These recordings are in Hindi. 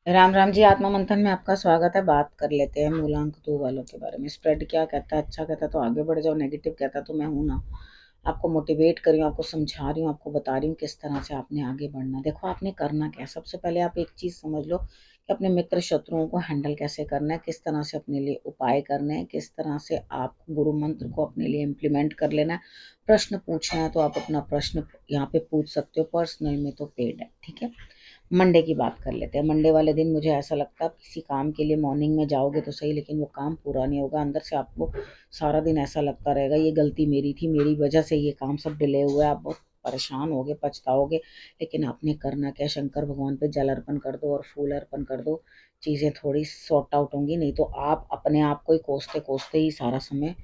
राम राम जी। आत्मा मंथन में आपका स्वागत है। बात कर लेते हैं मूलांक 2 वालों के बारे में। स्प्रेड क्या कहता है? अच्छा कहता है तो आगे बढ़ जाओ, नेगेटिव कहता है तो मैं हूं ना। आपको मोटिवेट कर रही हूँ, आपको समझा रही हूँ, आपको बता रही हूँ किस तरह से आपने आगे बढ़ना। देखो, आपने करना क्या है। सबसे पहले आप एक चीज समझ लो कि अपने मित्र शत्रुओं को हैंडल कैसे करना है, किस तरह से अपने लिए उपाय करने हैं, किस तरह से आपको गुरु मंत्र को अपने लिए इम्प्लीमेंट कर लेना है। प्रश्न पूछना है तो आप अपना प्रश्न यहाँ पे पूछ सकते हो, पर्सनल में तो पेड है, ठीक है। मंडे की बात कर लेते हैं। मंडे वाले दिन मुझे ऐसा लगता है आप किसी काम के लिए मॉर्निंग में जाओगे तो सही, लेकिन वो काम पूरा नहीं होगा। अंदर से आपको सारा दिन ऐसा लगता रहेगा ये गलती मेरी थी, मेरी वजह से ये काम सब डिले हुआ है। आप बहुत परेशान होगे, पछताओगे। लेकिन आपने करना क्या? शंकर भगवान पे जल अर्पण कर दो और फूल अर्पण कर दो। चीज़ें थोड़ी सॉर्ट आउट होंगी, नहीं तो आप अपने आप को ही कोसते कोसते ही सारा समय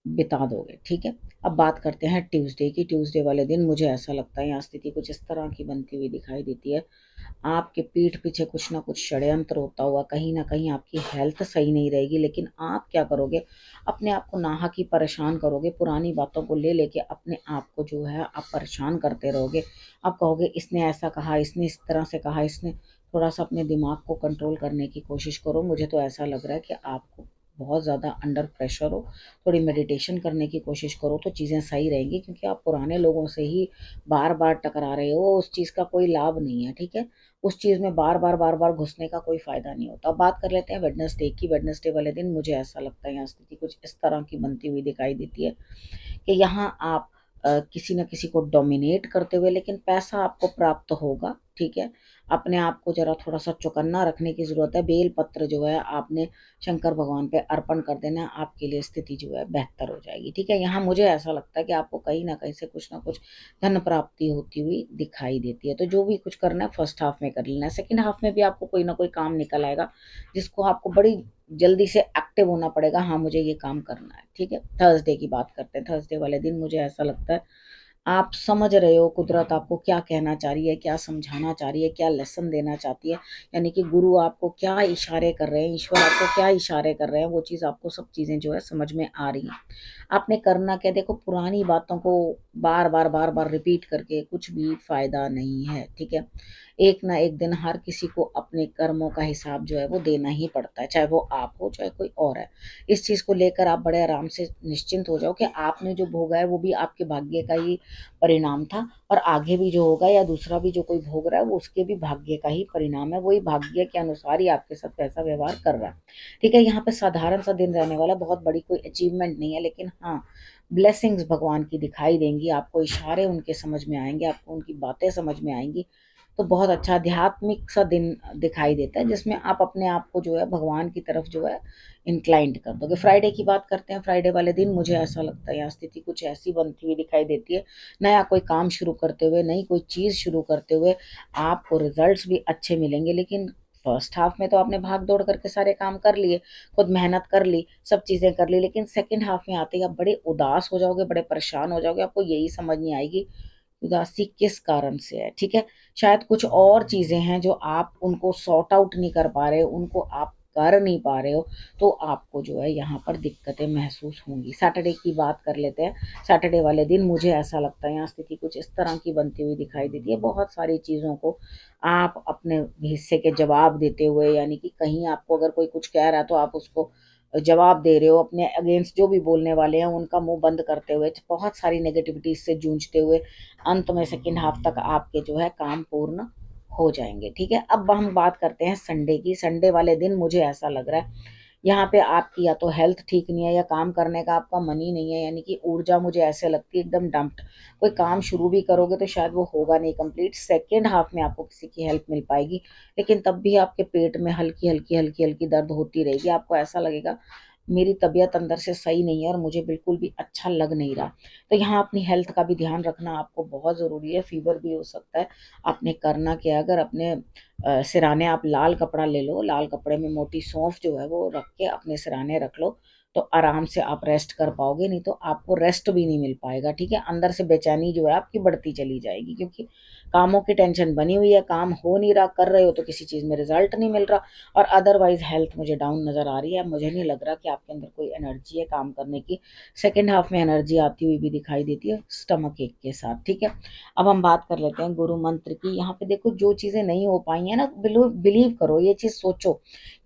बिता दोगे, ठीक है। अब बात करते हैं ट्यूसडे की। ट्यूसडे वाले दिन मुझे ऐसा लगता है यहाँ स्थिति कुछ इस तरह की बनती हुई दिखाई देती है। आपके पीठ पीछे कुछ ना कुछ षड्यंत्र होता हुआ, कहीं ना कहीं आपकी हेल्थ सही नहीं रहेगी। लेकिन आप क्या करोगे? अपने आप को नाहक ही परेशान करोगे। पुरानी बातों को ले लेके अपने आप को जो है आप परेशान करते रहोगे। आप कहोगे इसने ऐसा कहा, इसने इस तरह से कहा, इसने। थोड़ा सा अपने दिमाग को कंट्रोल करने की कोशिश करो। मुझे तो ऐसा लग रहा है कि आपको बहुत ज़्यादा अंडर प्रेशर हो। थोड़ी मेडिटेशन करने की कोशिश करो तो चीज़ें सही रहेंगी, क्योंकि आप पुराने लोगों से ही बार बार टकरा रहे हो। उस चीज़ का कोई लाभ नहीं है, ठीक है। उस चीज़ में बार बार घुसने का कोई फ़ायदा नहीं होता। अब बात कर लेते हैं वेडनेसडे की। वेडनेसडे वाले दिन मुझे ऐसा लगता है यहाँ स्थिति कुछ इस तरह की बनती हुई दिखाई देती है कि यहाँ आप किसी न किसी को डोमिनेट करते हुए, लेकिन पैसा आपको प्राप्त होगा, ठीक है। अपने आप को जरा थोड़ा सा चौकन्ना रखने की ज़रूरत है। बेल पत्र जो है आपने शंकर भगवान पे अर्पण कर देना है, आपके लिए स्थिति जो है बेहतर हो जाएगी, ठीक है। यहाँ मुझे ऐसा लगता है कि आपको कहीं ना कहीं से कुछ ना कुछ धन प्राप्ति होती हुई दिखाई देती है। तो जो भी कुछ करना है फर्स्ट हाफ में कर लेना है। सेकेंड हाफ में भी आपको कोई ना कोई काम निकल आएगा जिसको आपको बड़ी जल्दी से एक्टिव होना पड़ेगा। हाँ, मुझे ये काम करना है, ठीक है। थर्सडे की बात करते हैं। थर्सडे वाले दिन मुझे ऐसा लगता है आप समझ रहे हो कुदरत आपको क्या कहना चाह रही है, क्या समझाना चाह रही है, क्या लेसन देना चाहती है। यानी कि गुरु आपको क्या इशारे कर रहे हैं, ईश्वर आपको क्या इशारे कर रहे हैं, वो चीज़ आपको सब चीज़ें जो है समझ में आ रही हैं। आपने करना क्या? देखो, पुरानी बातों को बार बार रिपीट करके कुछ भी फायदा नहीं है, ठीक है। एक ना एक दिन हर किसी को अपने कर्मों का हिसाब जो है वो देना ही पड़ता है, चाहे वो आप हो चाहे कोई और है। इस चीज़ को लेकर आप बड़े आराम से निश्चिंत हो जाओ कि आपने जो भोगा है वो भी आपके भाग्य का ही परिणाम था, और आगे भी जो होगा या दूसरा भी जो कोई भोग रहा है वो उसके भी भाग्य का ही परिणाम है। वही भाग्य के अनुसार ही आपके साथ वैसा व्यवहार कर रहा है, ठीक है। यहाँ पे साधारण सा दिन रहने वाला, बहुत बड़ी कोई अचीवमेंट नहीं है, लेकिन हाँ, ब्लेसिंग्स भगवान की दिखाई देंगी आपको। इशारे उनके समझ में आएंगे आपको, उनकी बातें समझ में आएंगी। तो बहुत अच्छा आध्यात्मिक सा दिन दिखाई देता है, जिसमें आप अपने आप को जो है भगवान की तरफ जो है इंक्लाइंड कर दोगे। फ्राइडे की बात करते हैं। फ्राइडे वाले दिन मुझे ऐसा लगता है यहाँ स्थिति कुछ ऐसी बनती हुई दिखाई देती है। नया कोई काम शुरू करते हुए, नई कोई चीज़ शुरू करते हुए आपको रिजल्ट्स भी अच्छे मिलेंगे। लेकिन फर्स्ट हाफ में तो आपने भाग दौड़ करके सारे काम कर लिए, खुद मेहनत कर ली, सब चीज़ें कर ली। लेकिन सेकंड हाफ में आते ही आप बड़े उदास हो जाओगे, बड़े परेशान हो जाओगे। आपको यही समझ नहीं आएगी उदासी किस कारण से है, ठीक है। शायद कुछ और चीजें हैं जो आप उनको सॉर्ट आउट नहीं कर पा रहे हो, उनको आप कर नहीं पा रहे हो। तो आपको जो है यहाँ पर दिक्कतें महसूस होंगी। सैटरडे की बात कर लेते हैं। सैटरडे वाले दिन मुझे ऐसा लगता है यहाँ स्थिति कुछ इस तरह की बनती हुई दिखाई देती है। बहुत सारी चीज़ों को आप अपने हिस्से के जवाब देते हुए, यानी कि कहीं आपको अगर कोई कुछ कह रहा है तो आप उसको जवाब दे रहे हो। अपने अगेंस्ट जो भी बोलने वाले हैं उनका मुंह बंद करते हुए, बहुत सारी नेगेटिविटी से जूझते हुए अंत में सेकेंड हाफ तक आपके जो है काम पूर्ण हो जाएंगे, ठीक है। अब हम बात करते हैं संडे की। संडे वाले दिन मुझे ऐसा लग रहा है यहाँ पे आपकी या तो हेल्थ ठीक नहीं है या काम करने का आपका मन ही नहीं है। यानी कि ऊर्जा मुझे ऐसे लगती है एकदम डंप्ड। कोई काम शुरू भी करोगे तो शायद वो होगा नहीं कंप्लीट। सेकेंड हाफ में आपको किसी की हेल्प मिल पाएगी, लेकिन तब भी आपके पेट में हल्की हल्की दर्द होती रहेगी। आपको ऐसा लगेगा मेरी तबीयत अंदर से सही नहीं है और मुझे बिल्कुल भी अच्छा लग नहीं रहा। तो यहाँ अपनी हेल्थ का भी ध्यान रखना आपको बहुत ज़रूरी है। फीवर भी हो सकता है। आपने करना क्या? अगर अपने सिराने आप लाल कपड़ा ले लो, लाल कपड़े में मोटी सौंफ जो है वो रख के अपने सिराने रख लो, तो आराम से आप रेस्ट कर पाओगे। नहीं तो आपको रेस्ट भी नहीं मिल पाएगा, ठीक है। अंदर से बेचैनी जो है आपकी बढ़ती चली जाएगी, क्योंकि कामों की टेंशन बनी हुई है, काम हो नहीं रहा, कर रहे हो तो किसी चीज़ में रिजल्ट नहीं मिल रहा, और अदरवाइज हेल्थ मुझे डाउन नज़र आ रही है। मुझे नहीं लग रहा कि आपके अंदर कोई एनर्जी है काम करने की। सेकेंड हाफ में एनर्जी आती हुई भी दिखाई देती है स्टमक एक के साथ, ठीक है। अब हम बात कर लेते हैं गुरु मंत्र की। यहाँ पे देखो, जो चीज़ें नहीं हो पाई हैं ना, बिलीव करो, ये चीज़ सोचो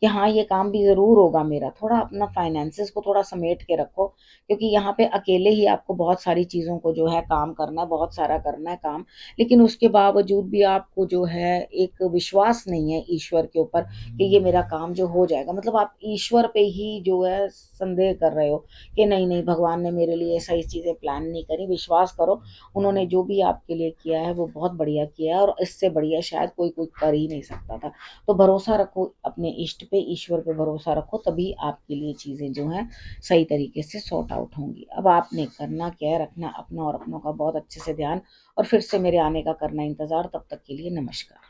कि हाँ ये काम भी ज़रूर होगा मेरा। थोड़ा अपना फाइनेंसिस को थोड़ा समेट के रखो, क्योंकि यहाँ पे अकेले ही आपको बहुत सारी चीज़ों को जो है काम करना है, बहुत सारा करना है काम, लेकिन उसके बावजूद भी आपको जो है एक विश्वास नहीं है ईश्वर के ऊपर कि ये मेरा काम जो हो जाएगा। मतलब आप ईश्वर पे ही जो है संदेह कर रहे हो कि नहीं नहीं, भगवान ने मेरे लिए सही चीज़ें प्लान नहीं करी। विश्वास करो, उन्होंने जो भी आपके लिए किया है वो बहुत बढ़िया किया है, और इससे बढ़िया शायद कोई कोई कर ही नहीं सकता था। तो भरोसा रखो अपने इष्ट पे, ईश्वर पे भरोसा रखो, तभी आपके लिए चीज़ें जो हैं सही तरीके से सॉर्ट आउट होंगी। अब आपने करना क्या है, रखना अपना और अपनों का बहुत अच्छे से ध्यान, और फिर से मेरे आने का करना इंतज़ार। तब तक के लिए नमस्कार।